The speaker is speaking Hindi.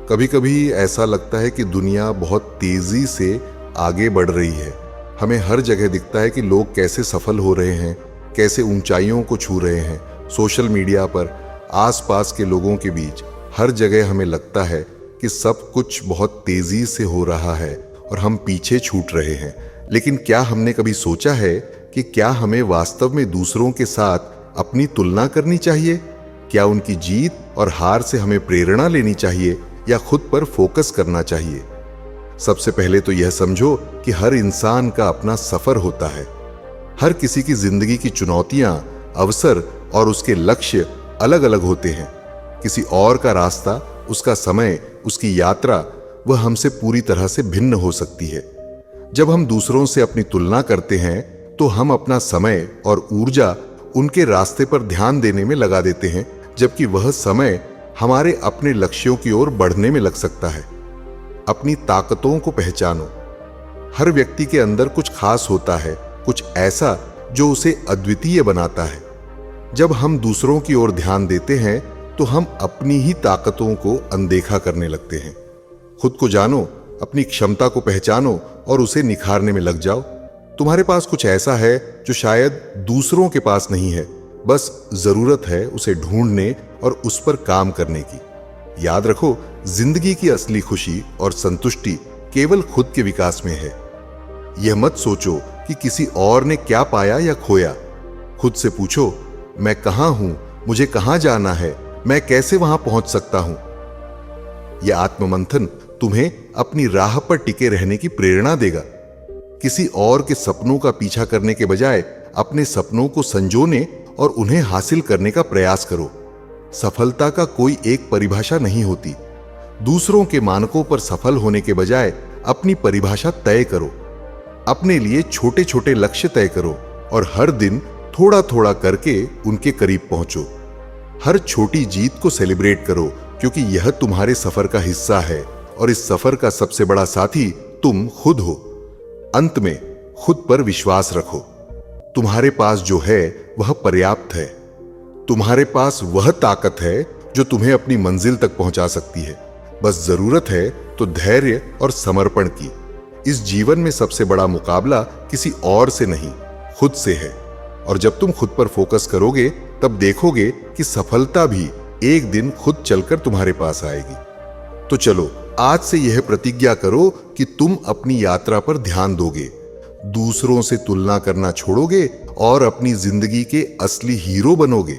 कभी कभी ऐसा लगता है कि दुनिया बहुत तेजी से आगे बढ़ रही है। हमें हर जगह दिखता है कि लोग कैसे सफल हो रहे हैं, कैसे ऊंचाइयों को छू रहे हैं। सोशल मीडिया पर, आसपास के लोगों के बीच, हर जगह हमें लगता है कि सब कुछ बहुत तेजी से हो रहा है और हम पीछे छूट रहे हैं। लेकिन क्या हमने कभी सोचा है कि क्या हमें वास्तव में दूसरों के साथ अपनी तुलना करनी चाहिए? क्या उनकी जीत और हार से हमें प्रेरणा लेनी चाहिए या खुद पर फोकस करना चाहिए? सबसे पहले तो यह समझो कि हर इंसान का अपना सफर होता है। हर किसी की जिंदगी की चुनौतियां, अवसर और उसके लक्ष्य अलग अलग होते हैं। किसी और का रास्ता, उसका समय, उसकी यात्रा वह हमसे पूरी तरह से भिन्न हो सकती है। जब हम दूसरों से अपनी तुलना करते हैं तो हम अपना समय और ऊर्जा उनके रास्ते पर ध्यान देने में लगा देते हैं, जबकि वह समय हमारे अपने लक्ष्यों की ओर बढ़ने में लग सकता है। अपनी ताकतों को पहचानो। हर व्यक्ति के अंदर कुछ खास होता है, कुछ ऐसा जो उसे अद्वितीय बनाता है। जब हम दूसरों की ओर ध्यान देते हैं तो हम अपनी ही ताकतों को अनदेखा करने लगते हैं। खुद को जानो, अपनी क्षमता को पहचानो और उसे निखारने में लग जाओ। तुम्हारे पास कुछ ऐसा है जो शायद दूसरों के पास नहीं है, बस जरूरत है उसे ढूंढने और उस पर काम करने की। याद रखो, जिंदगी की असली खुशी और संतुष्टि केवल खुद के विकास में है। यह मत सोचो कि किसी और ने क्या पाया या खोया। खुद से पूछो, मैं कहां हूं, मुझे कहां जाना है, मैं कैसे वहां पहुंच सकता हूं। यह आत्ममंथन तुम्हें अपनी राह पर टिके रहने की प्रेरणा देगा। किसी और के सपनों का पीछा करने के बजाय अपने सपनों को संजोने और उन्हें हासिल करने का प्रयास करो। सफलता का कोई एक परिभाषा नहीं होती। दूसरों के मानकों पर सफल होने के बजाय अपनी परिभाषा तय करो। अपने लिए छोटे छोटे लक्ष्य तय करो और हर दिन थोड़ा थोड़ा करके उनके करीब पहुंचो। हर छोटी जीत को सेलिब्रेट करो, क्योंकि यह तुम्हारे सफर का हिस्सा है और इस सफर का सबसे बड़ा साथी तुम खुद हो। अंत में खुद पर विश्वास रखो। तुम्हारे पास जो है वह पर्याप्त है। तुम्हारे पास वह ताकत है जो तुम्हें अपनी मंजिल तक पहुंचा सकती है। बस जरूरत है तो धैर्य और समर्पण की। इस जीवन में सबसे बड़ा मुकाबला किसी और से नहीं, खुद से है। और जब तुम खुद पर फोकस करोगे तब देखोगे कि सफलता भी एक दिन खुद चलकर तुम्हारे पास आएगी। तो चलो, आज से यह प्रतिज्ञा करो कि तुम अपनी यात्रा पर ध्यान दोगे, दूसरों से तुलना करना छोड़ोगे और अपनी जिंदगी के असली हीरो बनोगे।